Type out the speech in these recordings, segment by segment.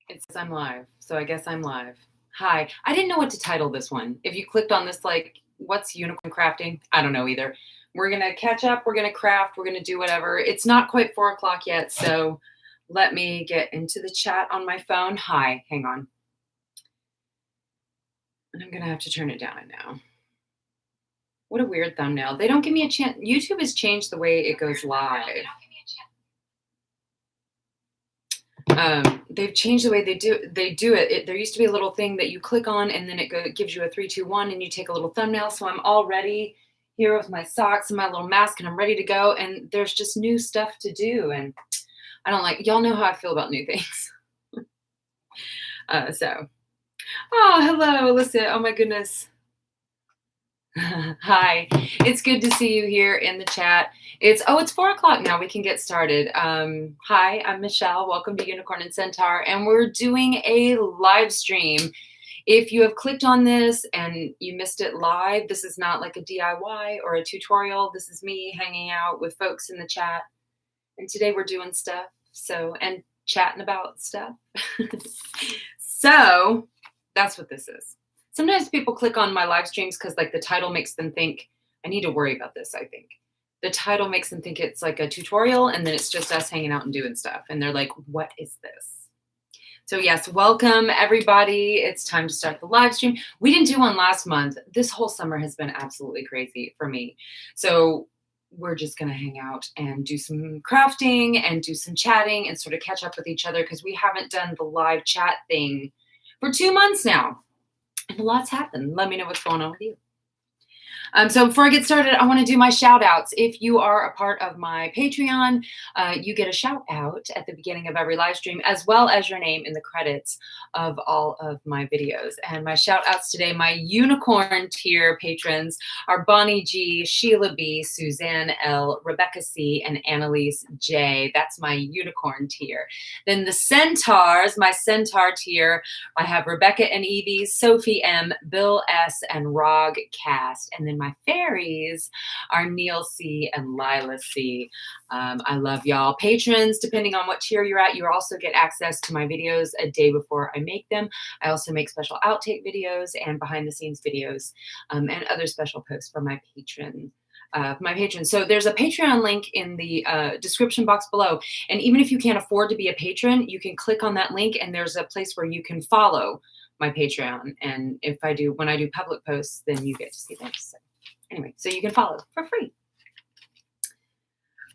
It says I'm live, so I guess I'm live. Hi. I didn't know what to title this one. If you clicked on this, like, what's unicorn crafting? I don't know either. We're going to catch up. We're going to craft. We're going to do whatever. It's not quite 4 o'clock yet, so let me get into the chat on my phone. Hi. Hang on. And I'm going to have to turn it down now. What a weird thumbnail. They don't give me a chance. YouTube has changed the way it goes live. They've changed the way they do it. There used to be a little thing that you click on and then it gives you a 3, 2, 1 and you take a little thumbnail. So I'm all ready here with my socks and my little mask and I'm ready to go. And there's just new stuff to do. And I don't like, y'all know how I feel about new things. Oh, hello, Alyssa. Oh my goodness. Hi, it's good to see you here in the chat. It's 4 o'clock now. We can get started. Hi, I'm Michelle. Welcome to Unicorn and Centaur, and we're doing a live stream. If you have clicked on this and you missed it live, this is not like a DIY or a tutorial. This is me hanging out with folks in the chat, and today we're doing stuff. And chatting about stuff. So that's what this is. Sometimes people click on my live streams because like the title makes them think, I need to worry about this, I think. The title makes them think it's like a tutorial and then it's just us hanging out and doing stuff. And they're like, what is this? So yes, welcome everybody. It's time to start the live stream. We didn't do one last month. This whole summer has been absolutely crazy for me. So we're just going to hang out and do some crafting and do some chatting and sort of catch up with each other because we haven't done the live chat thing for 2 months now. And a lot's happened. Let me know what's going on with you. So before I get started, I want to do my shout outs. If you are a part of my Patreon, you get a shout out at the beginning of every live stream, as well as your name in the credits of all of my videos. And my shout outs today, my Unicorn tier patrons are Bonnie G, Sheila B, Suzanne L, Rebecca C, and Annalise J. That's my Unicorn tier. Then the Centaurs, my Centaur tier, I have Rebecca and Evie, Sophie M, Bill S, and Rog Cast. And then my fairies are Neil C and Lila C. I love y'all. Patrons, depending on what tier you're at, you also get access to my videos a day before I make them. I also make special outtake videos and behind the scenes videos and other special posts for my patrons. So there's a Patreon link in the description box below. And even if you can't afford to be a patron, you can click on that link and there's a place where you can follow my Patreon. And when I do public posts, then you get to see them. So anyway, so you can follow for free.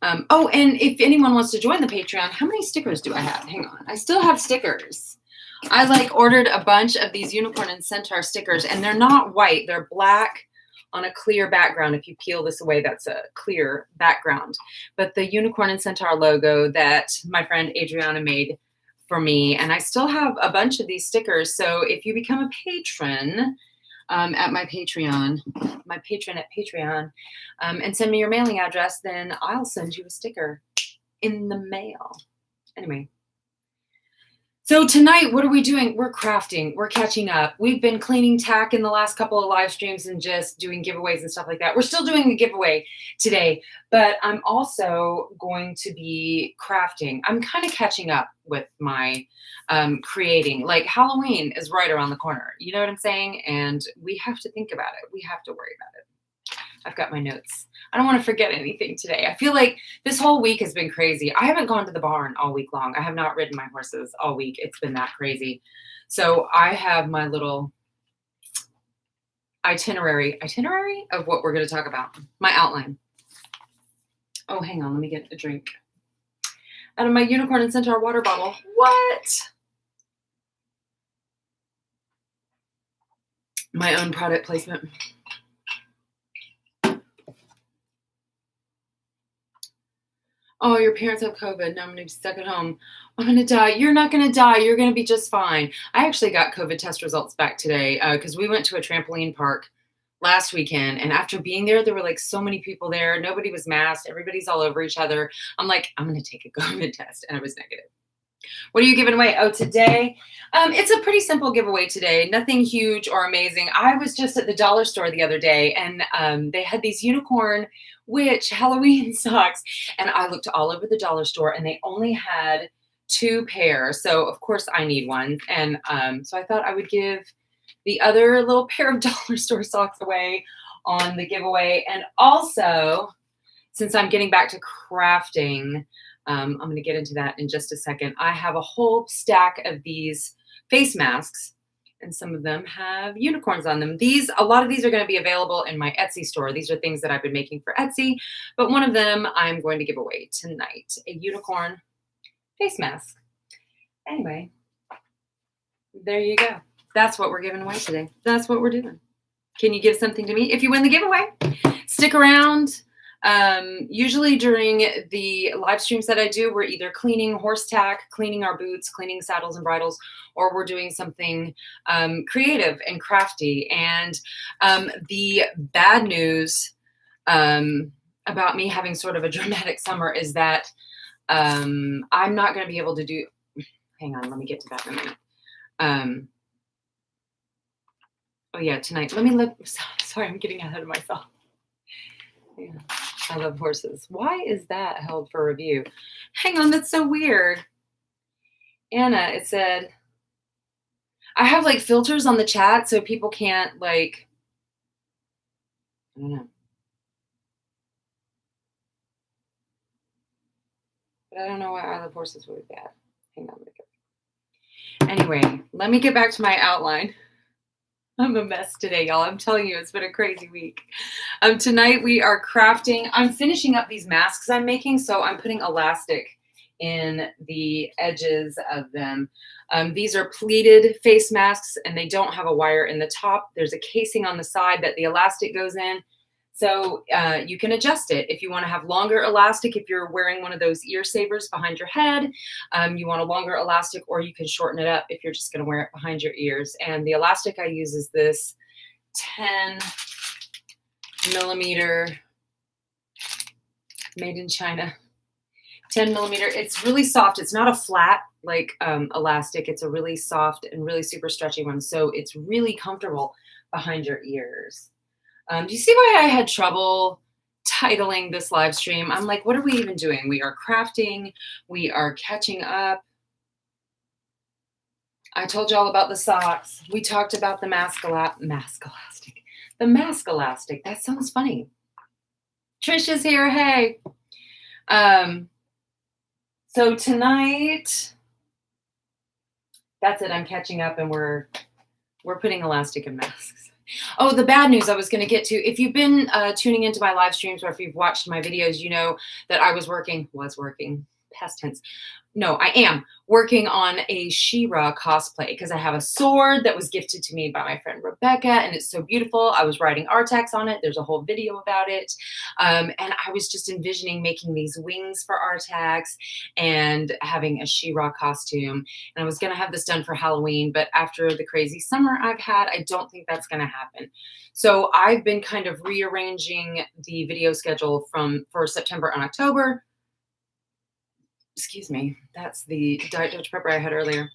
And if anyone wants to join the Patreon, how many stickers do I have? Hang on. I still have stickers. I ordered a bunch of these Unicorn and Centaur stickers and they're not white. They're black on a clear background. If you peel this away, that's a clear background. But the Unicorn and Centaur logo that my friend Adriana made for me, and I still have a bunch of these stickers. So if you become a patron at my patron at Patreon, and send me your mailing address, then I'll send you a sticker in the mail. Anyway. So tonight, what are we doing? We're crafting. We're catching up. We've been cleaning tack in the last couple of live streams and just doing giveaways and stuff like that. We're still doing a giveaway today, but I'm also going to be crafting. I'm kind of catching up with my creating. Like Halloween is right around the corner. You know what I'm saying? And we have to think about it. We have to worry about it. I've got my notes. I don't want to forget anything today. I feel like this whole week has been crazy. I haven't gone to the barn all week long. I have not ridden my horses all week. It's been that crazy. So I have my little itinerary of what we're going to talk about. My outline. Oh, hang on. Let me get a drink out of my Unicorn and Centaur water bottle. What? My own product placement. Oh, your parents have COVID. Now I'm going to be stuck at home. I'm going to die. You're not going to die. You're going to be just fine. I actually got COVID test results back today because we went to a trampoline park last weekend. And after being there were like so many people there. Nobody was masked. Everybody's all over each other. I'm like, I'm going to take a COVID test. And I was negative. What are you giving away? Oh, today? It's a pretty simple giveaway today. Nothing huge or amazing. I was just at the dollar store the other day and they had these Unicorn Witch Halloween socks. And I looked all over the dollar store and they only had 2 pairs. So of course I need one. And so I thought I would give the other little pair of dollar store socks away on the giveaway. And also, since I'm getting back to crafting, I'm going to get into that in just a second. I have a whole stack of these face masks, and some of them have unicorns on them. A lot of these are going to be available in my Etsy store. These are things that I've been making for Etsy, but one of them I'm going to give away tonight, a unicorn face mask. Anyway, there you go. That's what we're giving away today. That's what we're doing. Can you give something to me if you win the giveaway? Stick around. Usually during the live streams that I do, we're either cleaning horse tack, cleaning our boots, cleaning saddles and bridles, or we're doing something creative and crafty. And the bad news about me having sort of a dramatic summer is that I'm not going to be able to do, hang on, let me get to that in a minute. Oh yeah, tonight. Let me look. Sorry, I'm getting ahead of myself. Yeah, I love horses. Why is that held for review? Hang on, that's so weird. Anna, it said, I have like filters on the chat so people can't like, I don't know. But I don't know why I love horses would be bad. Hang on. Anyway, let me get back to my outline. I'm a mess today, y'all. I'm telling you, it's been a crazy week. Tonight we are crafting. I'm finishing up these masks I'm making, so I'm putting elastic in the edges of them. These are pleated face masks, and they don't have a wire in the top. There's a casing on the side that the elastic goes in. So you can adjust it. If you want to have longer elastic, if you're wearing one of those ear savers behind your head, you want a longer elastic, or you can shorten it up if you're just going to wear it behind your ears. And the elastic I use is this 10 millimeter made in China, 10 millimeter. It's really soft. It's not a flat like elastic. It's a really soft and really super stretchy one. So it's really comfortable behind your ears. Do you see why I had trouble titling this live stream? I'm like, what are we even doing? We are crafting. We are catching up. I told you all about the socks. We talked about the mask elastic. The mask elastic. That sounds funny. Trish is here. Hey. So tonight, that's it. I'm catching up, and we're putting elastic in masks. Oh, the bad news I was going to get to. If you've been tuning into my live streams, or if you've watched my videos, you know that I was working, past tense. No, I am working on a She-Ra cosplay because I have a sword that was gifted to me by my friend Rebecca, and it's so beautiful. I was writing Artax on it. There's a whole video about it. And I was just envisioning making these wings for Artax and having a She-Ra costume. And I was going to have this done for Halloween, but after the crazy summer I've had, I don't think that's going to happen. So I've been kind of rearranging the video schedule for September and October. Excuse me, that's the Diet Dutch Pepper I had earlier.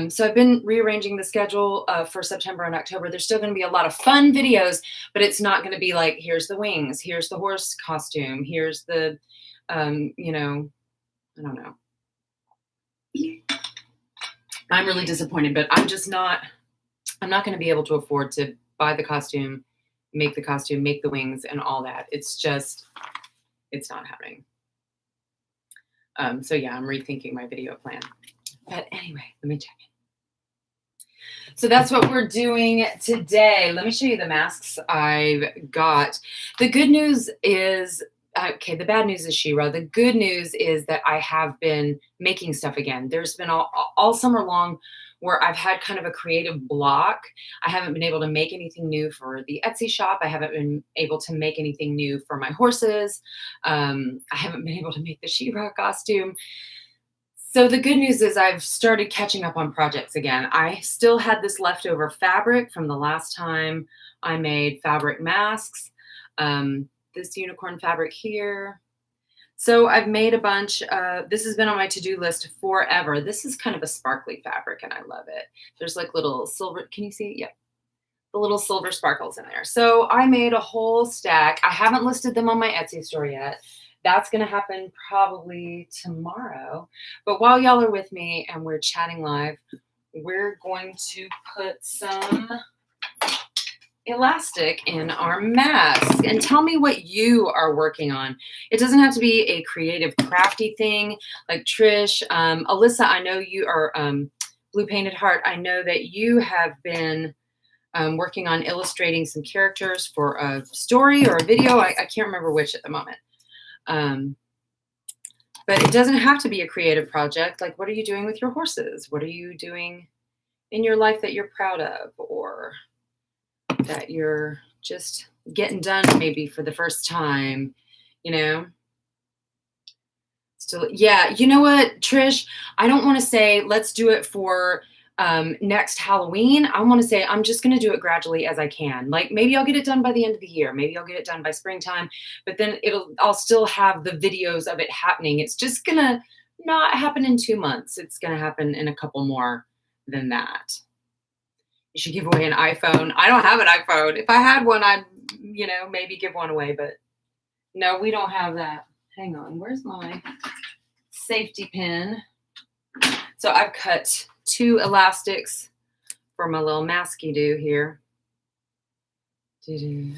So I've been rearranging the schedule for September and October. There's still going to be a lot of fun videos, but it's not going to be like, here's the wings, here's the horse costume, here's the, you know, I don't know. I'm really disappointed, but I'm not going to be able to afford to buy the costume, make the wings and all that. It's not happening. So yeah, I'm rethinking my video plan. But anyway, let me check in. So that's what we're doing today. Let me show you the masks I've got. The good news is, okay, the bad news is She-Ra. The good news is that I have been making stuff again. There's been all summer long where I've had kind of a creative block. I haven't been able to make anything new for the Etsy shop. I haven't been able to make anything new for my horses. I haven't been able to make the She-Ra costume. So the good news is I've started catching up on projects again. I still had this leftover fabric from the last time I made fabric masks. This unicorn fabric here. So I've made a bunch. This has been on my to-do list forever. This is kind of a sparkly fabric, and I love it. There's like little silver. Can you see? Yep. The little silver sparkles in there. So I made a whole stack. I haven't listed them on my Etsy store yet. That's going to happen probably tomorrow. But while y'all are with me and we're chatting live, we're going to put some elastic in our mask and tell me what you are working on. It doesn't have to be a creative, crafty thing like Trish. Alyssa, I know you are Blue Painted Heart. I know that you have been working on illustrating some characters for a story or a video. I can't remember which at the moment. But it doesn't have to be a creative project. Like, what are you doing with your horses? What are you doing in your life that you're proud of, or that you're just getting done maybe for the first time, you know? Still, yeah, you know what, Trish? I don't want to say let's do it for next Halloween. I want to say I'm just going to do it gradually as I can. Like maybe I'll get it done by the end of the year. Maybe I'll get it done by springtime, but then I'll still have the videos of it happening. It's just going to not happen in 2 months. It's going to happen in a couple more than that. You should give away an iPhone. I don't have an iPhone. If I had one, I'd, maybe give one away, but no, we don't have that. Hang on. Where's my safety pin? So I've cut 2 elastics for my little masky do here. Do you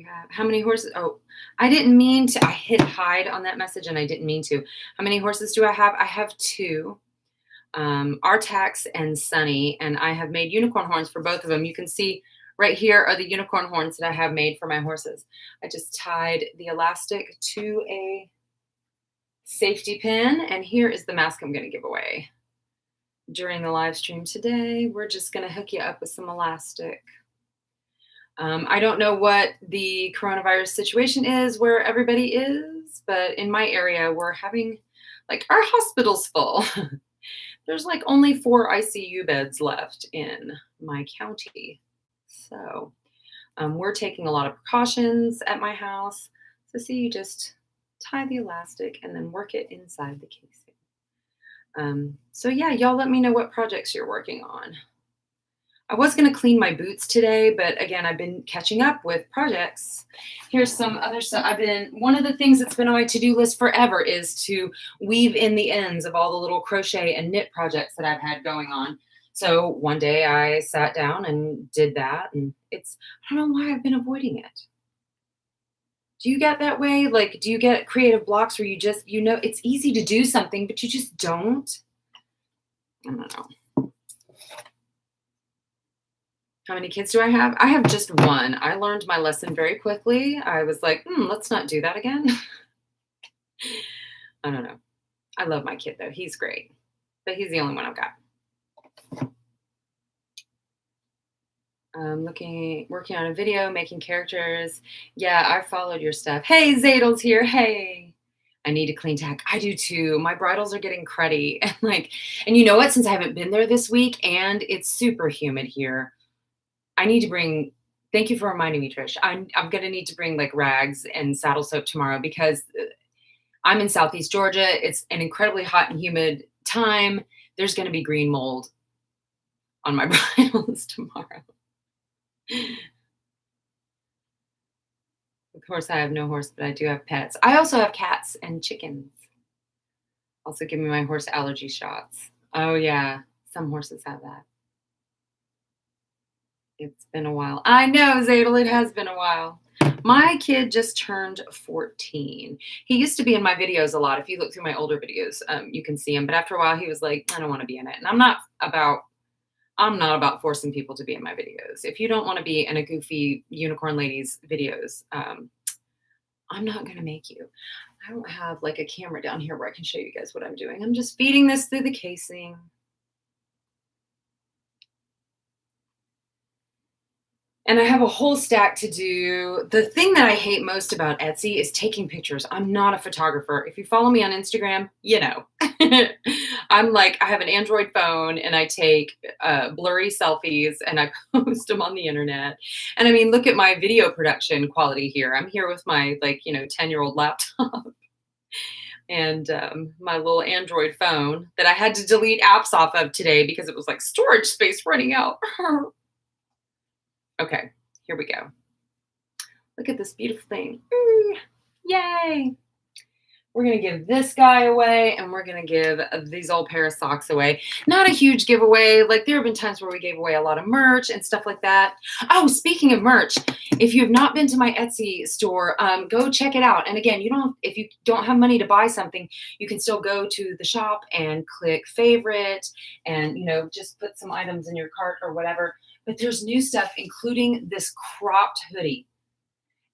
have how many horses? Oh, I didn't mean to. I hit hide on that message and I didn't mean to. How many horses do I have? I have 2. Artax and Sunny, and I have made unicorn horns for both of them. You can see right here are the unicorn horns that I have made for my horses. I just tied the elastic to a safety pin, and here is the mask I'm going to give away during the live stream today. We're just going to hook you up with some elastic. I don't know what the coronavirus situation is where everybody is, but in my area, we're having like our hospital's full. There's like only 4 ICU beds left in my county. So we're taking a lot of precautions at my house. So see, you just tie the elastic and then work it inside the casing. So yeah, y'all let me know what projects you're working on. I was going to clean my boots today, but again, I've been catching up with projects. Here's some other stuff. One of the things that's been on my to-do list forever is to weave in the ends of all the little crochet and knit projects that I've had going on. So one day I sat down and did that, and I don't know why I've been avoiding it. Do you get that way? Like, do you get creative blocks where you just, it's easy to do something, but you just don't? I don't know. How many kids do I have? I have just 1. I learned my lesson very quickly. I was like, let's not do that again. I don't know. I love my kid though. He's great, but he's the only one I've got. Working on a video, making characters. Yeah, I followed your stuff. Hey, Zadel's here. Hey, I need a clean tack. I do too. My bridles are getting cruddy. And you know what? Since I haven't been there this week and it's super humid here, I need to bring, thank you for reminding me, Trish. I'm going to need to bring like rags and saddle soap tomorrow because I'm in Southeast Georgia. It's an incredibly hot and humid time. There's going to be green mold on my bridles tomorrow. Of course, I have no horse, but I do have pets. I also have cats and chickens. Also give me my horse allergy shots. Oh yeah, some horses have that. It's been a while. I know, Zadel, it has been a while. My kid just turned 14. He used to be in my videos a lot. If you look through my older videos, you can see him. But after a while, he was like, I don't want to be in it. And I'm not about forcing people to be in my videos. If you don't want to be in a goofy unicorn ladies videos, I'm not going to make you. I don't have like a camera down here where I can show you guys what I'm doing. I'm just feeding this through the casing. And I have a whole stack to do. The thing that I hate most about Etsy is taking pictures. I'm not a photographer. If you follow me on Instagram, you know. I'm like, I have an Android phone and I take blurry selfies and I post them on the internet. And I mean, look at my video production quality here. I'm here with my 10-year-old laptop and my little Android phone that I had to delete apps off of today because it was like storage space running out. Okay, here we go. Look at this beautiful thing. Ooh, yay. We're going to give this guy away, and we're going to give these old pair of socks away. Not a huge giveaway. Like, there have been times where we gave away a lot of merch and stuff like that. Oh, speaking of merch, if you have not been to my Etsy store, go check it out. And again, if you don't have money to buy something, you can still go to the shop and click favorite and, just put some items in your cart or whatever. But there's new stuff, including this cropped hoodie.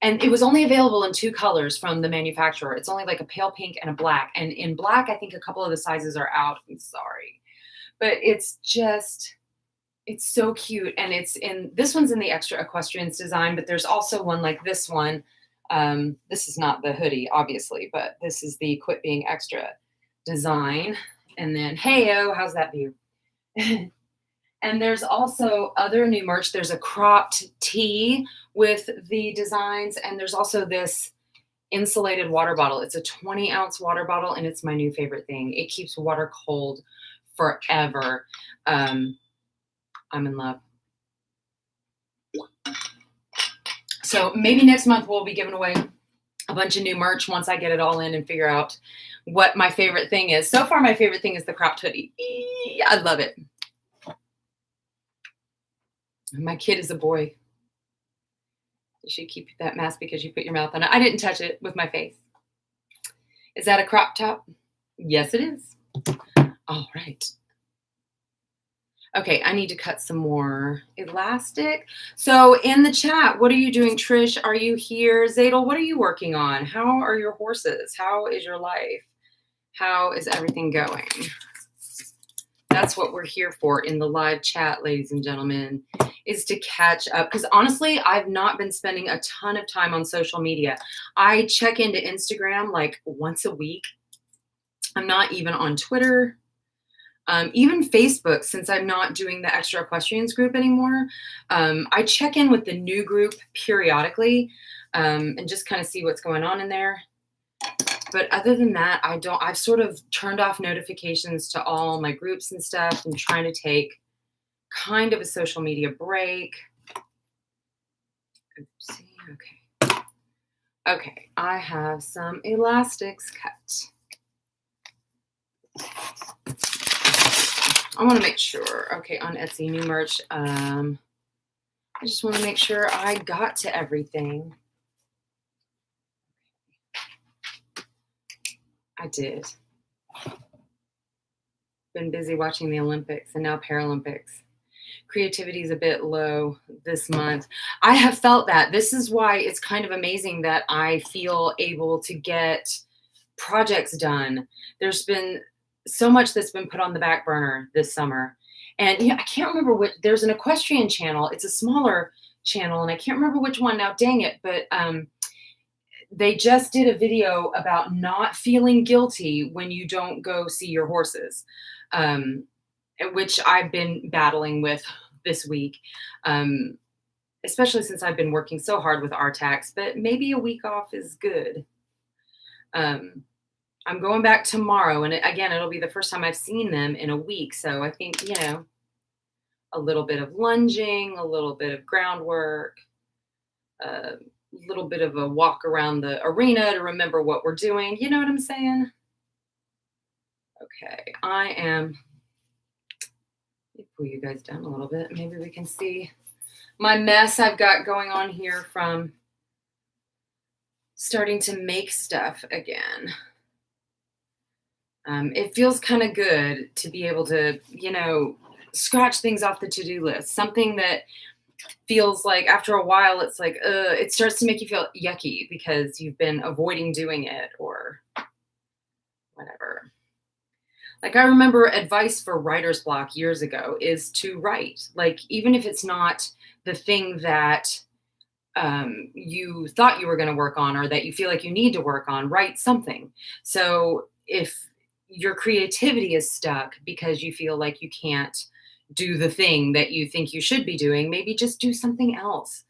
And it was only available in 2 colors from the manufacturer. It's only like a pale pink and a black. And in black, I think a couple of the sizes are out. I'm sorry. But it's so cute. And this one's in the extra equestrians design, but there's also one like this one. This is not the hoodie, obviously, but this is the Quit Being Extra design. And then, hey-o, how's that view? And there's also other new merch. There's a cropped tee with the designs, and there's also this insulated water bottle. It's a 20-ounce water bottle, and it's my new favorite thing. It keeps water cold forever. I'm in love. So maybe next month we'll be giving away a bunch of new merch once I get it all in and figure out what my favorite thing is. So far, my favorite thing is the cropped hoodie. I love it. My kid is a boy. You should keep that mask because you put your mouth on it. I didn't touch it with my face. Is that a crop top? Yes, it is. All right. Okay, I need to cut some more elastic. So in the chat, what are you doing, Trish? Are you here? Zadel, what are you working on? How are your horses? How is your life? How is everything going? That's what we're here for in the live chat, ladies and gentlemen, is to catch up. Because honestly, I've not been spending a ton of time on social media. I check into Instagram like once a week. I'm not even on Twitter. Even Facebook, since I'm not doing the Extra Equestrians group anymore. I check in with the new group periodically and just kind of see what's going on in there. But other than that, I've sort of turned off notifications to all my groups and stuff and trying to take kind of a social media break. Oopsie, okay. Okay, I have some elastics cut. I want to make sure, okay, on Etsy, new merch. I just want to make sure I got to everything. I did. Been busy watching the Olympics and now Paralympics. Creativity is a bit low this month. I have felt that. This is why it's kind of amazing that I feel able to get projects done. There's been so much that's been put on the back burner this summer. And I can't remember what, there's an equestrian channel. It's a smaller channel and I can't remember which one now, dang it. But they just did a video about not feeling guilty when you don't go see your horses, which I've been battling with this week, especially since I've been working so hard with RTAX, but maybe a week off is good. I'm going back tomorrow, and again, it'll be the first time I've seen them in a week. So I think, a little bit of lunging, a little bit of groundwork, little bit of a walk around the arena to remember what we're doing. You know what I'm saying? Okay, let me pull you guys down a little bit. Maybe we can see my mess I've got going on here from starting to make stuff again. It feels kind of good to be able to, scratch things off the to-do list. Something that feels like after a while, it's like, it starts to make you feel yucky because you've been avoiding doing it or whatever. Like I remember advice for writer's block years ago is to write. Like even if it's not the thing that you thought you were going to work on or that you feel like you need to work on, write something. So if your creativity is stuck because you feel like you can't do the thing that you think you should be doing, maybe just do something else.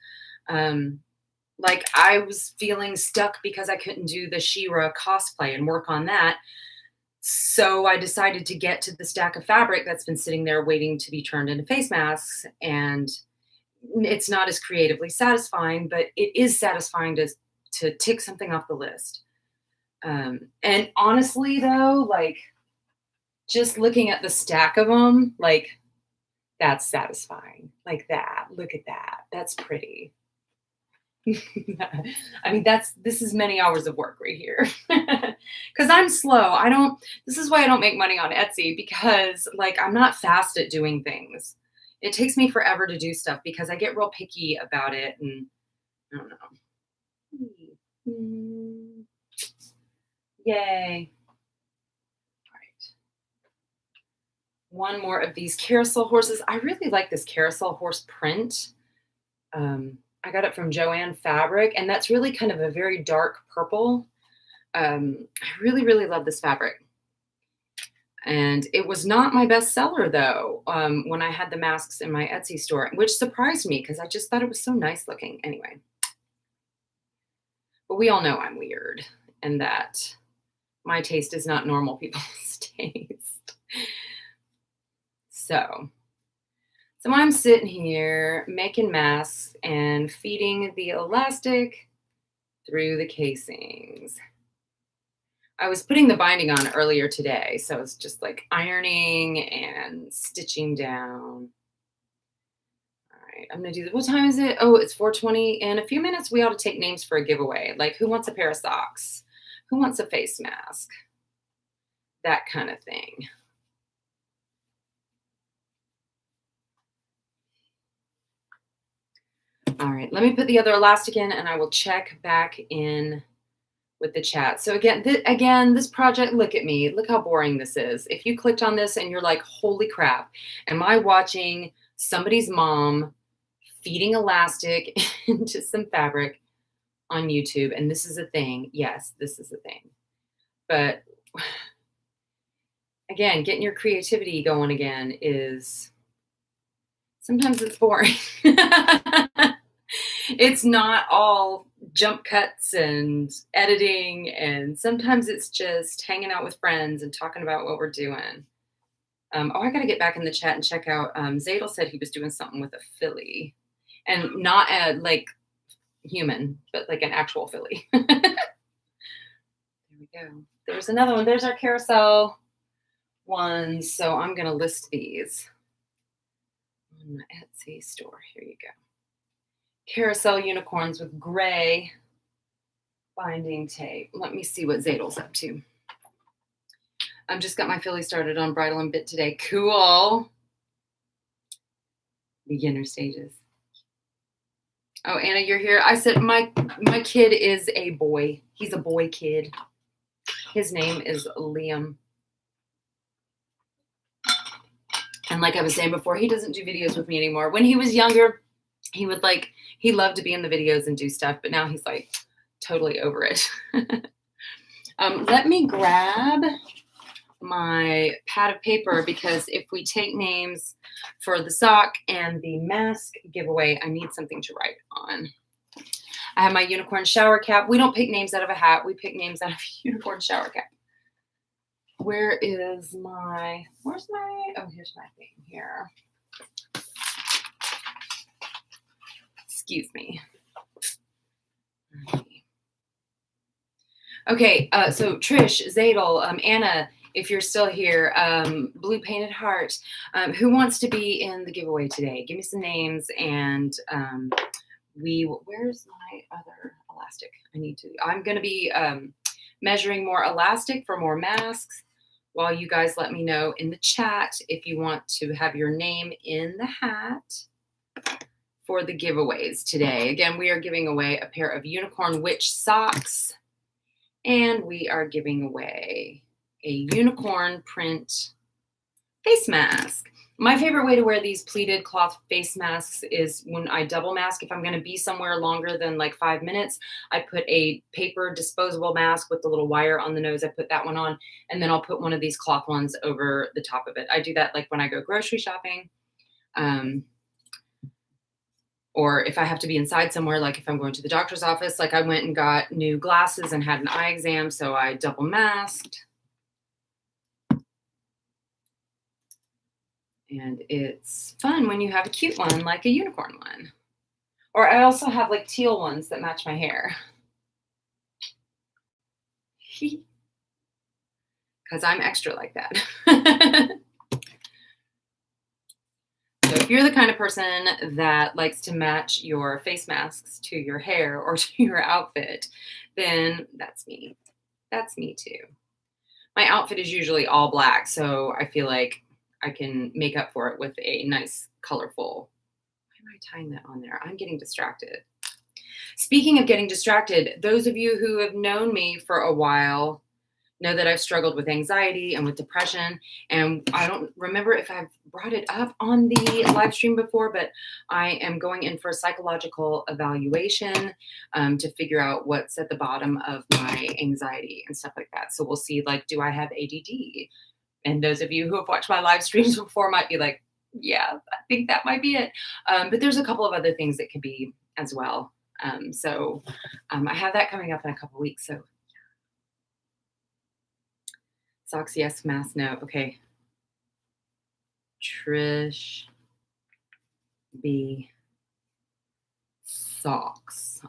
Like I was feeling stuck because I couldn't do the She-Ra cosplay and work on that. So I decided to get to the stack of fabric that's been sitting there waiting to be turned into face masks and it's not as creatively satisfying, but it is satisfying to tick something off the list. And honestly, though, like just looking at the stack of them, like that's satisfying. Like that. Look at that. That's pretty. I mean, this is many hours of work right here. Because I'm slow. This is why I don't make money on Etsy, because like I'm not fast at doing things. It takes me forever to do stuff because I get real picky about it, and I don't know. Yay. All right. One more of these carousel horses. I really like this carousel horse print. I got it from Joanne Fabric, and that's really kind of a very dark purple. I really, really love this fabric. And it was not my best seller, though, when I had the masks in my Etsy store, which surprised me because I just thought it was so nice looking. Anyway. But we all know I'm weird and that my taste is not normal people's taste. So I'm sitting here making masks and feeding the elastic through the casings. I was putting the binding on earlier today, so it's just like ironing and stitching down. All right, I'm gonna do what time is it? Oh, it's 4:20. In a few minutes, we ought to take names for a giveaway. Like, who wants a pair of socks? Who wants a face mask? That kind of thing. All right, let me put the other elastic in and I will check back in with the chat. So again, this project, look at me. Look how boring this is. If you clicked on this and you're like, holy crap, am I watching somebody's mom feeding elastic into some fabric on YouTube? And this is a thing. Yes, this is a thing. But again, getting your creativity going again is sometimes it's boring. It's not all jump cuts and editing, and sometimes it's just hanging out with friends and talking about what we're doing. I got to get back in the chat and check out. Zadel said he was doing something with a filly, and not a like human, but like an actual filly. There we go. There's another one. There's our carousel ones. So I'm going to list these on the Etsy store. Here you go. Carousel unicorns with gray binding tape. Let me see what Zadel's up to. I've just got my filly started on bridle and bit today. Cool. Beginner stages. Oh, Anna, you're here. I said my kid is a boy. He's a boy kid. His name is Liam. And like I was saying before, he doesn't do videos with me anymore. When he was younger, he loved to be in the videos and do stuff, but now he's like totally over it. Let me grab my pad of paper, because if we take names for the sock and the mask giveaway, I need something to write on. I have my unicorn shower cap. We don't pick names out of a hat. We pick names out of a unicorn shower cap. Where's my, oh, here's my thing here. Excuse me. Okay, so Trish, Zadel, Anna, if you're still here, Blue Painted Heart, who wants to be in the giveaway today? Give me some names, and where's my other elastic? I'm going to be measuring more elastic for more masks, while you guys let me know in the chat if you want to have your name in the hat for the giveaways today. Again, we are giving away a pair of Unicorn Witch socks, and we are giving away a unicorn print face mask. My favorite way to wear these pleated cloth face masks is when I double mask. If I'm going to be somewhere longer than like 5 minutes, I put a paper disposable mask with the little wire on the nose. I put that one on, and then I'll put one of these cloth ones over the top of it. I do that like when I go grocery shopping. Or if I have to be inside somewhere, like if I'm going to the doctor's office, like I went and got new glasses and had an eye exam, so I double masked. And it's fun when you have a cute one, like a unicorn one. Or I also have like teal ones that match my hair. Because I'm extra like that. So if you're the kind of person that likes to match your face masks to your hair or to your outfit, then that's me. That's me too. My outfit is usually all black, so I feel like I can make up for it with a nice, colorful. Why am I tying that on there? I'm getting distracted. Speaking of getting distracted, those of you who have known me for a while know that I've struggled with anxiety and with depression. And I don't remember if I've brought it up on the live stream before, but I am going in for a psychological evaluation to figure out what's at the bottom of my anxiety and stuff like that. So we'll see, like, do I have ADD? And those of you who have watched my live streams before might be like, yeah, I think that might be it. But there's a couple of other things that could be as well. So I have that coming up in a couple weeks. So socks, yes. Mask, no. Okay. Trish B. Socks.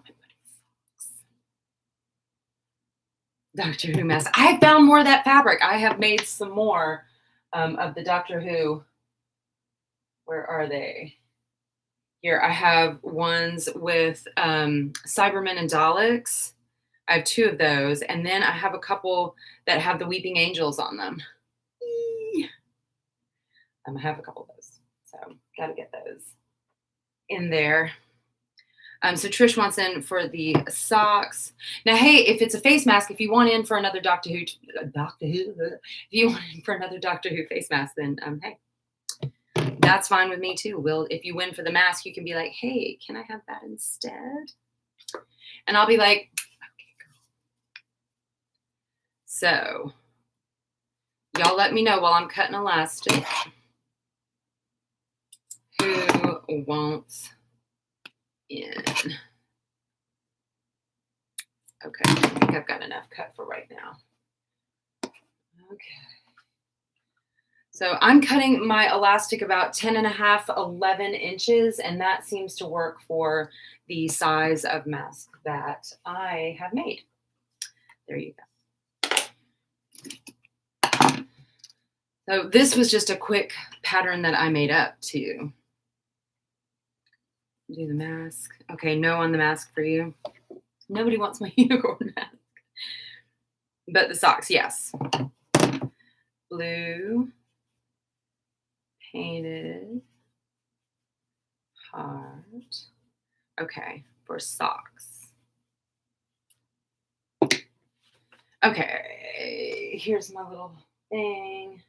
Doctor Who mask. I found more of that fabric. I have made some more of the Doctor Who. Where are they? Here, I have ones with Cybermen and Daleks. I have 2 of those. And then I have a couple that have the Weeping Angels on them. I have a couple of those. So got to get those in there. So Trish wants in for the socks. Now, hey, if it's a face mask, if you want in for another Doctor Who, if you want in for another Doctor Who face mask, then hey, that's fine with me too. If you win for the mask, you can be like, hey, can I have that instead? And I'll be like, okay, girl. So y'all let me know while I'm cutting elastic who wants in. Okay, I think I've got enough cut for right now. Okay. So I'm cutting my elastic about 10 and a half, 11 inches, and that seems to work for the size of mask that I have made. There you go. So this was just a quick pattern that I made up to do the mask. Okay, no on the mask for you. Nobody wants my unicorn mask. But the socks, yes. Blue. Painted. Heart. Okay, for socks. Okay, here's my little thing.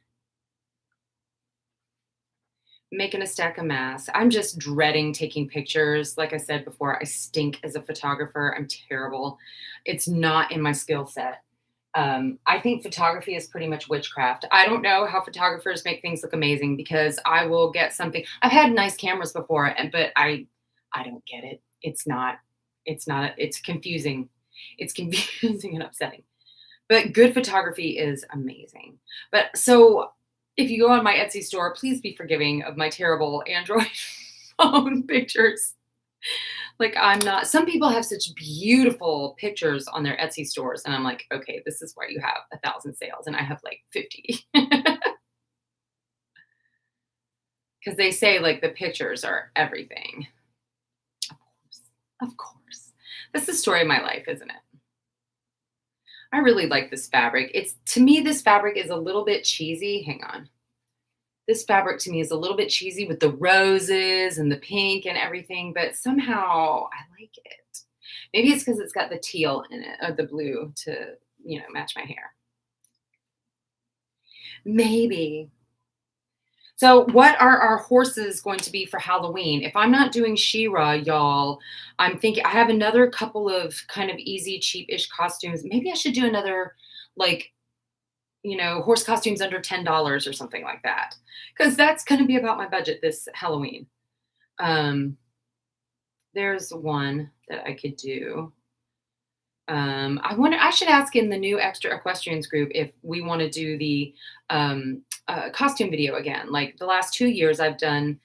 Making a stack of masks. I'm just dreading taking pictures. Like I said before, I stink as a photographer. I'm terrible. It's not in my skill set. I think photography is pretty much witchcraft. I don't know how photographers make things look amazing because I will get something. I've had nice cameras before, but I don't get it. It's confusing. It's confusing and upsetting. But good photography is amazing. But so if you go on my Etsy store, please be forgiving of my terrible Android phone pictures. Like I'm not, some people have such beautiful pictures on their Etsy stores. And I'm like, okay, this is why you have 1,000 sales. And I have like 50. Because they say like the pictures are everything. Of course. That's the story of my life, isn't it? I really like this fabric. To me, this fabric is a little bit cheesy. Hang on. This fabric to me is a little bit cheesy with the roses and the pink and everything, but somehow I like it. Maybe it's because it's got the teal in it, or the blue to, match my hair. Maybe. So what are our horses going to be for Halloween? If I'm not doing She-Ra, y'all, I'm thinking I have another couple of kind of easy, cheap-ish costumes. Maybe I should do another, horse costumes under $10 or something like that. Because that's going to be about my budget this Halloween. There's one that I could do. I should ask in the new Extra Equestrians group if we want to do the costume video again. Like the last 2 years, I've done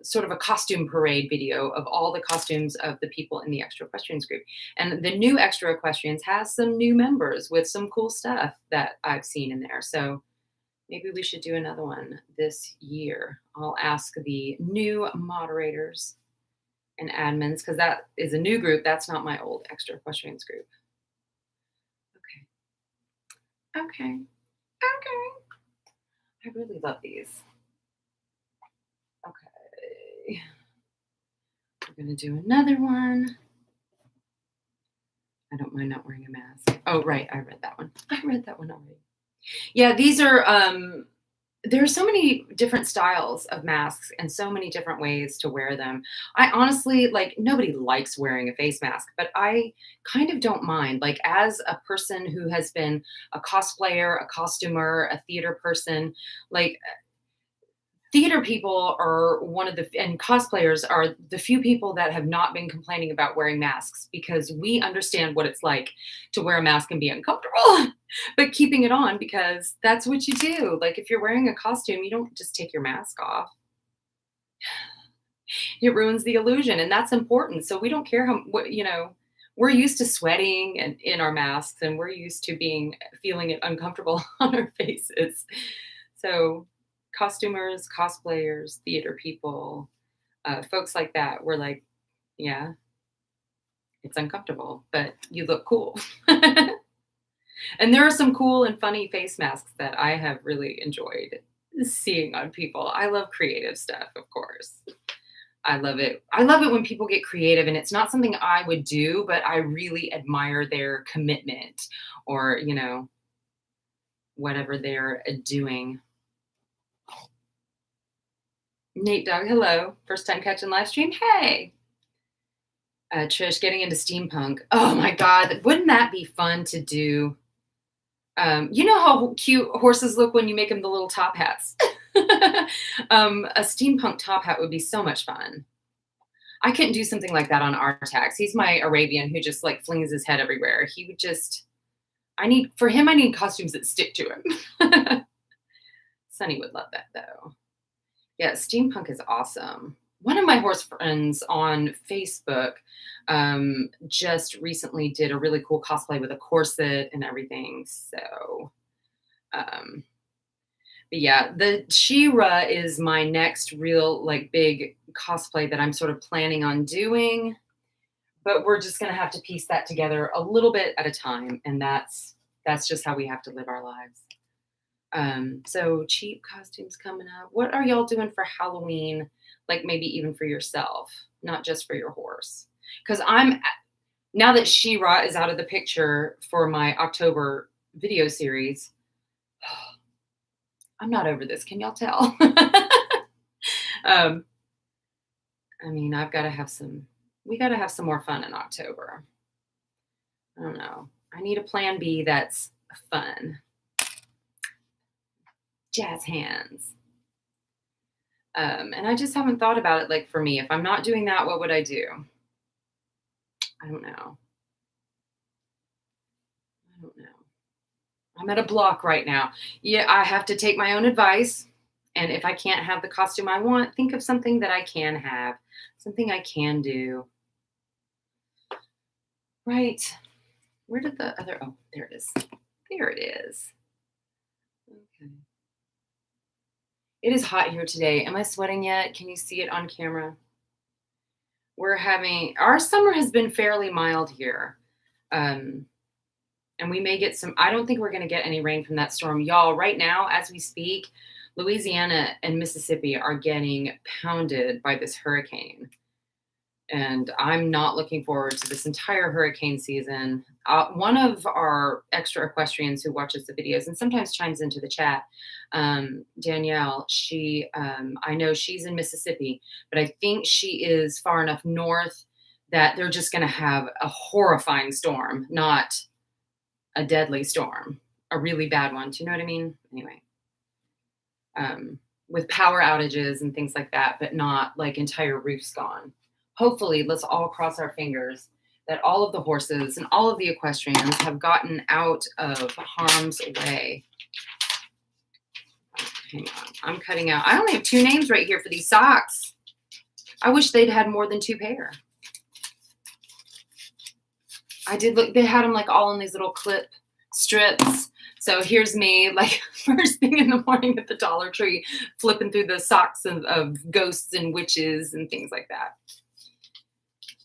sort of a costume parade video of all the costumes of the people in the Extra Equestrians group. And the new Extra Equestrians has some new members with some cool stuff that I've seen in there. So maybe we should do another one this year. I'll ask the new moderators and admins, because that is a new group. That's not my old Extra Equestrians group. Okay. Okay. I really love these. Okay. We're going to do another one. I don't mind not wearing a mask. Oh, right. I read that one. I read that one already. Yeah, these are, there are so many different styles of masks and so many different ways to wear them. I honestly, like, nobody likes wearing a face mask, but I kind of don't mind. Like, as a person who has been a cosplayer, a costumer, a theater person, like, theater people are and cosplayers are the few people that have not been complaining about wearing masks, because we understand what it's like to wear a mask and be uncomfortable, but keeping it on because that's what you do. Like, if you're wearing a costume, you don't just take your mask off. It ruins the illusion, and that's important. So we don't care we're used to sweating and in our masks, and we're used to feeling it uncomfortable on our faces. So costumers, cosplayers, theater people, folks like that, we're like, yeah, it's uncomfortable, but you look cool. And there are some cool and funny face masks that I have really enjoyed seeing on people. I love creative stuff, of course. I love it. I love it when people get creative, and it's not something I would do, but I really admire their commitment or, whatever they're doing. Nate Dog, hello. First time catching live stream. Hey. Trish, getting into steampunk. Oh my God. Wouldn't that be fun to do? You know how cute horses look when you make them the little top hats? A steampunk top hat would be so much fun. I couldn't do something like that on Artax. He's my Arabian who just like flings his head everywhere. He would just, I need costumes that stick to him. Sunny would love that though. Yeah, steampunk is awesome. One of my horse friends on Facebook just recently did a really cool cosplay with a corset and everything. So, but yeah, the She-Ra is my next real like big cosplay that I'm sort of planning on doing. But we're just going to have to piece that together a little bit at a time. And that's just how we have to live our lives. So cheap costumes coming up. What are y'all doing for Halloween? Like maybe even for yourself, not just for your horse. Because now that She-Ra is out of the picture for my October video series, I'm not over this. Can y'all tell? I mean, we got to have some more fun in October. I don't know. I need a plan B that's fun. Jazz hands. And I just haven't thought about it. Like for me, if I'm not doing that, what would I do? I don't know. I'm at a block right now. Yeah, I have to take my own advice. And if I can't have the costume I want, think of something that I can have, something I can do. Right. Where did the other, oh, there it is. There it is. Okay. It is hot here today. Am I sweating yet? Can you see it on camera? Our summer has been fairly mild here. And we may get I don't think we're going to get any rain from that storm. Y'all, right now, as we speak, Louisiana and Mississippi are getting pounded by this hurricane. And I'm not looking forward to this entire hurricane season. One of our extra equestrians who watches the videos and sometimes chimes into the chat, Danielle, I know she's in Mississippi, but I think she is far enough north that they're just going to have a horrifying storm, not a deadly storm, a really bad one. Do you know what I mean? Anyway, with power outages and things like that, but not like entire roofs gone. Hopefully, let's all cross our fingers that all of the horses and all of the equestrians have gotten out of harm's way. Hang on. I'm cutting out. I only have 2 names right here for these socks. I wish they'd had more than 2 pair. I did look, they had them like all in these little clip strips. So here's me, like first thing in the morning at the Dollar Tree, flipping through the socks of ghosts and witches and things like that.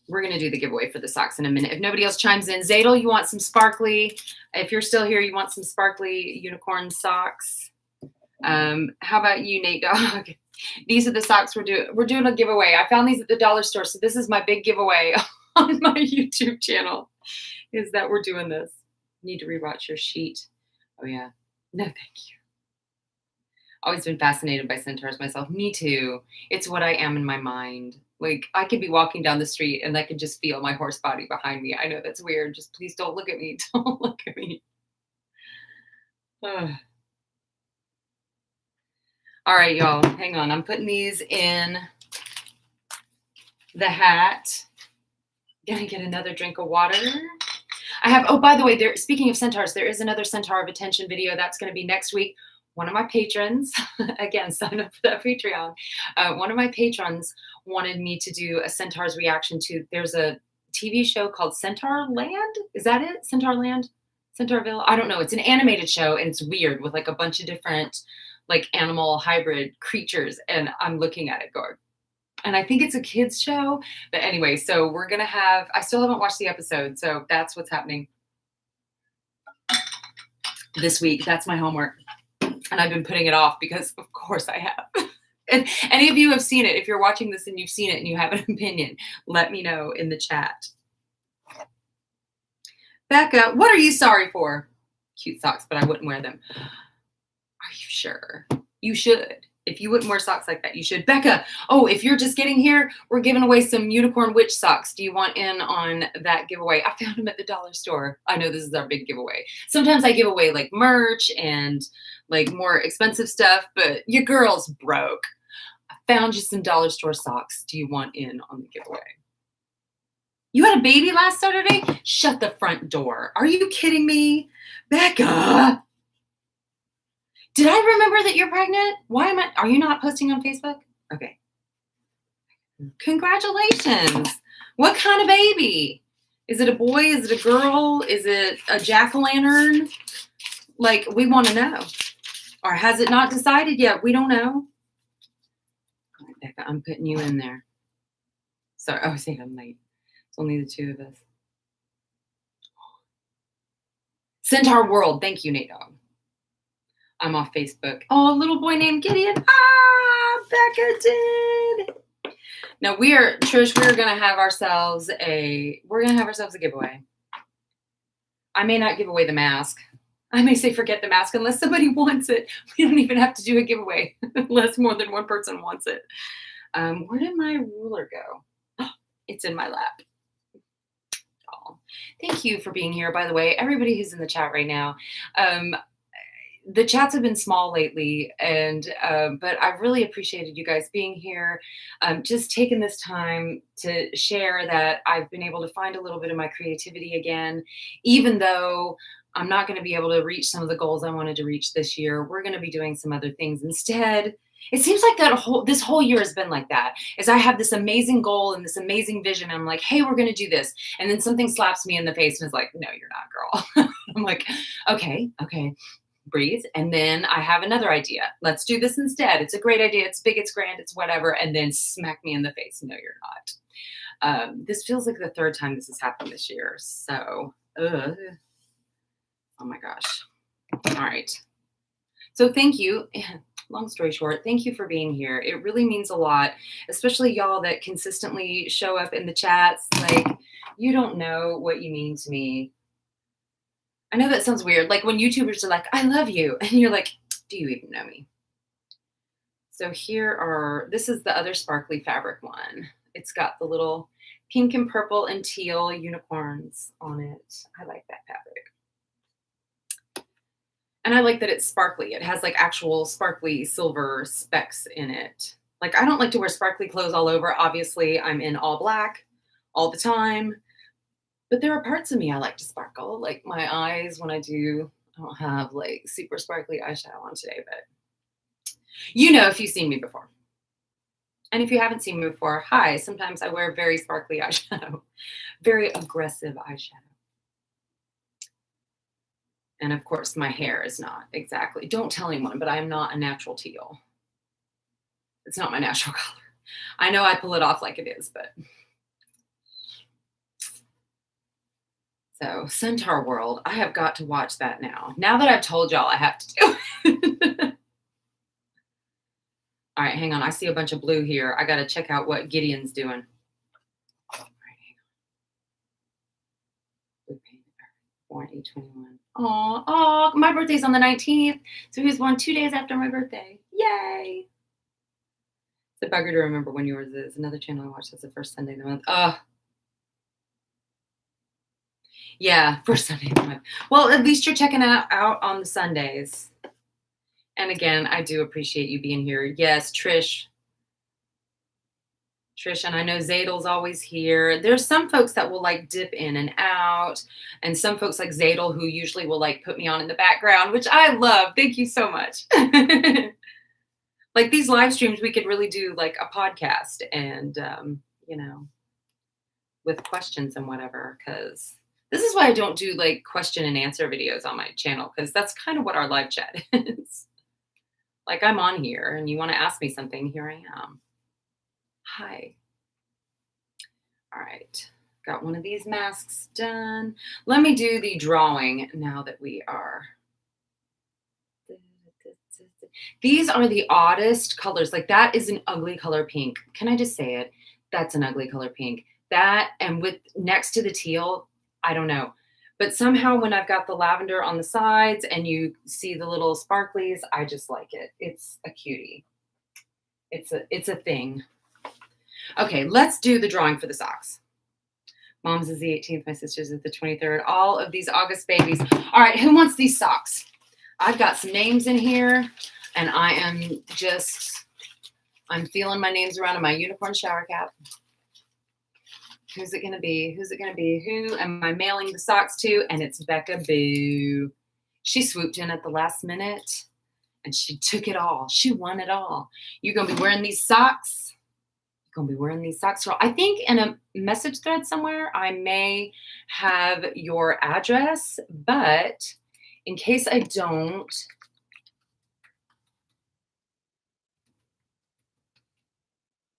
We're going to do the giveaway for the socks in a minute. If nobody else chimes in, Zadel, you want some sparkly? If you're still here, you want some sparkly unicorn socks? How about you, Nate Dogg? These are the socks we're doing. We're doing a giveaway. I found these at the dollar store, so this is my big giveaway on my YouTube channel, is that we're doing this. Need to rewatch your sheet. Oh, yeah. No, thank you. Always been fascinated by centaurs myself. Me too. It's what I am in my mind. Like, I could be walking down the street and I could just feel my horse body behind me. I know that's weird. Just please don't look at me. Don't look at me. Ugh. All right, y'all. Hang on. I'm putting these in the hat. Gonna get another drink of water. I have, oh, by the way, speaking of centaurs, there is another Centaur of Attention video that's going to be next week. One of my patrons, again, sign up for that Patreon. One of my patrons wanted me to do a Centaur's reaction to, there's a TV show called Centaur Land. Is that it? Centaur Land? Centaurville? I don't know. It's an animated show and it's weird with like a bunch of different like animal hybrid creatures. And I'm looking at it going, and I think it's a kid's show. But anyway, so we're going to have, I still haven't watched the episode. So that's what's happening this week. That's my homework. And I've been putting it off because of course I have. And any of you have seen it. If you're watching this and you've seen it and you have an opinion, let me know in the chat. Becca, what are you sorry for? Cute socks, but I wouldn't wear them. Are you sure? You should. If you wouldn't wear socks like that, you should. Becca, oh, if you're just getting here, we're giving away some Unicorn Witch socks. Do you want in on that giveaway? I found them at the dollar store. I know this is our big giveaway. Sometimes I give away like merch and like more expensive stuff, but your girl's broke. I found you some dollar store socks. Do you want in on the giveaway? You had a baby last Saturday? Shut the front door. Are you kidding me? Becca! Did I remember that you're pregnant? Why am I, are you not posting on Facebook? Okay. Congratulations. What kind of baby? Is it a boy? Is it a girl? Is it a jack-o'-lantern? Like, we want to know. Or has it not decided yet? We don't know. All right, Becca, I'm putting you in there. Sorry, I was saying I'm late. It's only the two of us. Centaur World. Thank you, Nate Dogg. I'm off Facebook. Oh, a little boy named Gideon. Ah, Becca did. Now Trish, we're going to have ourselves a giveaway. I may not give away the mask. I may say forget the mask unless somebody wants it. We don't even have to do a giveaway unless more than one person wants it. Where did my ruler go? Oh, it's in my lap. Oh, thank you for being here, by the way. Everybody who's in the chat right now. The chats have been small lately, and but I've really appreciated you guys being here, just taking this time to share that I've been able to find a little bit of my creativity again, even though I'm not going to be able to reach some of the goals I wanted to reach this year. We're going to be doing some other things instead. It seems like this whole year has been like that, is I have this amazing goal and this amazing vision. And I'm like, hey, we're going to do this. And then something slaps me in the face and is like, no, you're not, girl. I'm like, okay. Breathe. And then I have another idea. Let's do this instead. It's a great idea. It's big, it's grand, it's whatever. And then smack me in the face. No, you're not. This feels like the third time this has happened this year. So, oh my gosh. All right. So thank you. Long story short, thank you for being here. It really means a lot, especially y'all that consistently show up in the chats. Like, you don't know what you mean to me. I know that sounds weird. Like when YouTubers are like, I love you. And you're like, do you even know me? So this is the other sparkly fabric one. It's got the little pink and purple and teal unicorns on it. I like that fabric. And I like that it's sparkly. It has like actual sparkly silver specks in it. Like I don't like to wear sparkly clothes all over. Obviously, I'm in all black all the time. But there are parts of me I like to sparkle, like my eyes when I don't have like super sparkly eyeshadow on today, but You know if you've seen me before. And if you haven't seen me before, hi. Sometimes I wear very sparkly eyeshadow, very aggressive eyeshadow. And of course, my hair is not exactly, don't tell anyone, but I am not a natural teal. It's not my natural color. I know I pull it off like it is, but. So, Centaur World, I have got to watch that now. Now that I've told y'all, I have to do it. All right, hang on. I see a bunch of blue here. I got to check out what Gideon's doing. All right, hang on. Blue paint. Born 8/21. Oh, my birthday's on the 19th. So he was born 2 days after my birthday. Yay. It's a bugger to remember when yours is. Another channel I watched. That's the first Sunday of the month. Yeah, first Sunday of the month. Well, at least you're checking out on the Sundays. And again, I do appreciate you being here. Yes, Trish, and I know Zadel's always here. There's some folks that will like dip in and out, and some folks like Zadel who usually will like put me on in the background, which I love. Thank you so much. Like these live streams, we could really do like a podcast and, with questions and whatever, because this is why I don't do like question and answer videos on my channel, because that's kind of what our live chat is. Like I'm on here and you want to ask me something, here I am. Hi. All right. Got one of these masks done. Let me do the drawing now that we are. These are the oddest colors. Like that is an ugly color pink. Can I just say it? That's an ugly color pink. That and with next to the teal, I don't know. But somehow when I've got the lavender on the sides and you see the little sparklies, I just like it. It's a cutie. It's a thing. Okay, let's do the drawing for the socks. Mom's is the 18th, my sister's is the 23rd. All of these August babies. All right, who wants these socks? I've got some names in here, and I'm feeling my names around in my unicorn shower cap. Who's it going to be? Who am I mailing the socks to? And it's Becca Boo. She swooped in at the last minute and she took it all. She won it all. You're going to be wearing these socks. So I think in a message thread somewhere, I may have your address, but in case I don't,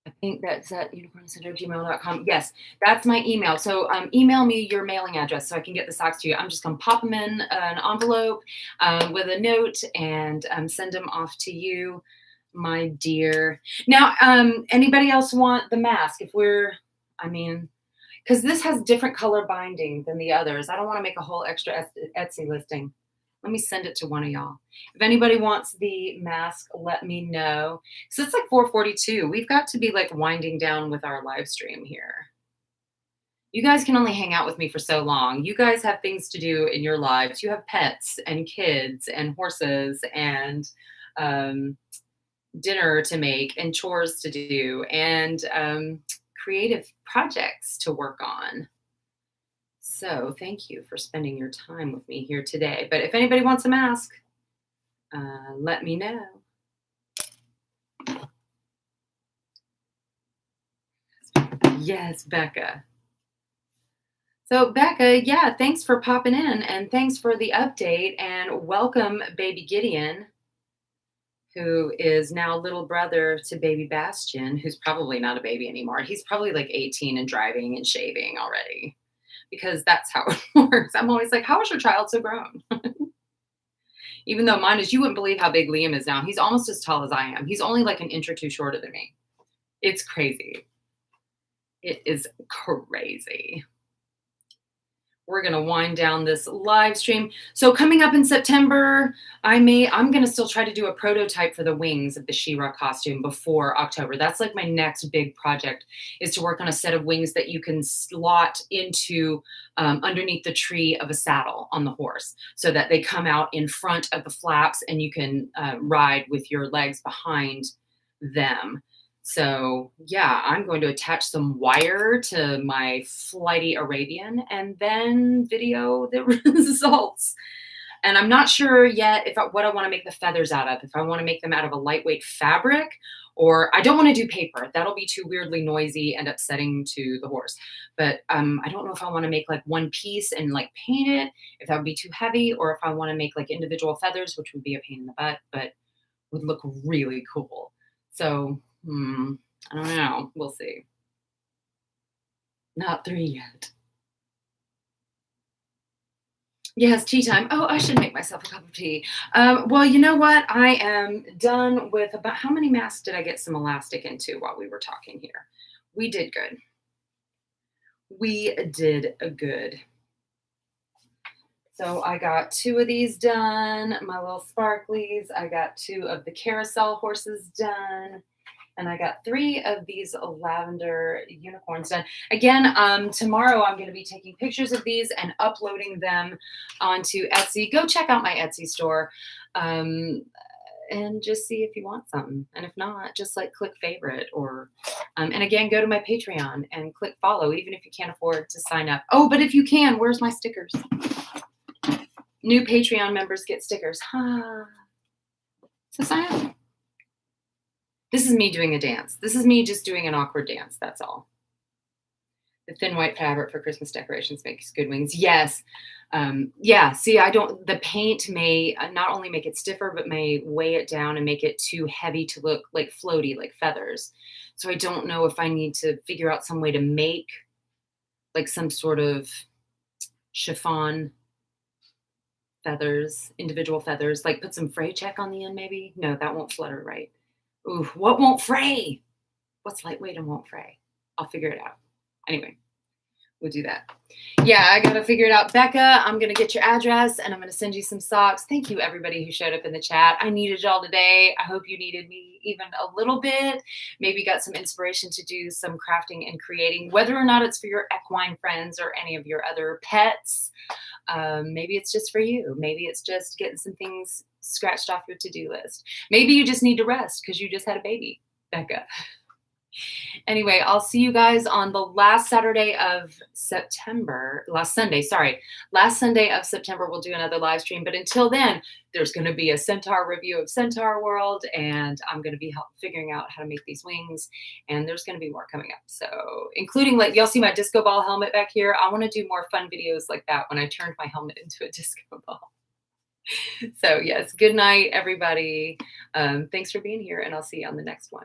I think that's at unicorncentaur@gmail.com. Yes, that's my email. So email me your mailing address so I can get the socks to you. I'm just going to pop them in an envelope with a note and send them off to you, my dear. Now, anybody else want the mask? Because this has different color binding than the others. I don't want to make a whole extra Etsy listing. Let me send it to one of y'all. If anybody wants the mask, let me know. So it's like 4:42. We've got to be like winding down with our live stream here. You guys can only hang out with me for so long. You guys have things to do in your lives. You have pets and kids and horses and dinner to make and chores to do and creative projects to work on. So thank you for spending your time with me here today. But if anybody wants a mask, let me know. Yes, Becca. So Becca, yeah, thanks for popping in and thanks for the update and welcome baby Gideon, who is now little brother to baby Bastion, who's probably not a baby anymore. He's probably like 18 and driving and shaving already. Because that's how it works. I'm always like, how is your child so grown? Even though mine is, you wouldn't believe how big Liam is now. He's almost as tall as I am. He's only like an inch or two shorter than me. It's crazy. It is crazy. We're going to wind down this live stream. So coming up in September, I'm going to still try to do a prototype for the wings of the She-Ra costume before October. That's like my next big project, is to work on a set of wings that you can slot into underneath the tree of a saddle on the horse so that they come out in front of the flaps and you can ride with your legs behind them. So yeah, I'm going to attach some wire to my flighty Arabian and then video the results. And I'm not sure yet what I want to make the feathers out of. If I want to make them out of a lightweight fabric, or I don't want to do paper. That'll be too weirdly noisy and upsetting to the horse. But I don't know if I want to make like one piece and like paint it, if that would be too heavy, or if I want to make like individual feathers, which would be a pain in the butt, but would look really cool. So I don't know. We'll see. Not 3 yet. Yes, tea time. Oh, I should make myself a cup of tea. Well, you know what? I am done with about how many masks did I get some elastic into while we were talking here? We did good. We did good. So I got 2 of these done, my little sparklies. I got 2 of the carousel horses done. And I got 3 of these lavender unicorns done. Again, tomorrow I'm going to be taking pictures of these and uploading them onto Etsy. Go check out my Etsy store and just see if you want something. And if not, just like click favorite or, and again, go to my Patreon and click follow, even if you can't afford to sign up. Oh, but if you can, where's my stickers? New Patreon members get stickers. So sign up. This is me doing a dance. This is me just doing an awkward dance. That's all. The thin white fabric for Christmas decorations makes good wings. Yes. Yeah. See, the paint may not only make it stiffer, but may weigh it down and make it too heavy to look like floaty, like feathers. So I don't know if I need to figure out some way to make like some sort of chiffon feathers, individual feathers, like put some fray check on the end, maybe. No, that won't flutter right. Ooh, what won't fray? What's lightweight and won't fray? I'll figure it out. Anyway, we'll do that. Yeah, I got to figure it out. Becca, I'm going to get your address and I'm going to send you some socks. Thank you, everybody who showed up in the chat. I needed y'all today. I hope you needed me even a little bit. Maybe got some inspiration to do some crafting and creating, whether or not it's for your equine friends or any of your other pets. Maybe it's just for you. Maybe it's just getting some things scratched off your to-do list. Maybe you just need to rest because you just had a baby, Becca. Anyway, I'll see you guys on the last Saturday of September. Last Sunday of September, we'll do another live stream. But until then, there's going to be a Centaur review of Centaur World, and I'm going to be figuring out how to make these wings. And there's going to be more coming up. So including, like, y'all see my disco ball helmet back here. I want to do more fun videos like that when I turned my helmet into a disco ball. So yes, good night, everybody. Thanks for being here, and I'll see you on the next one.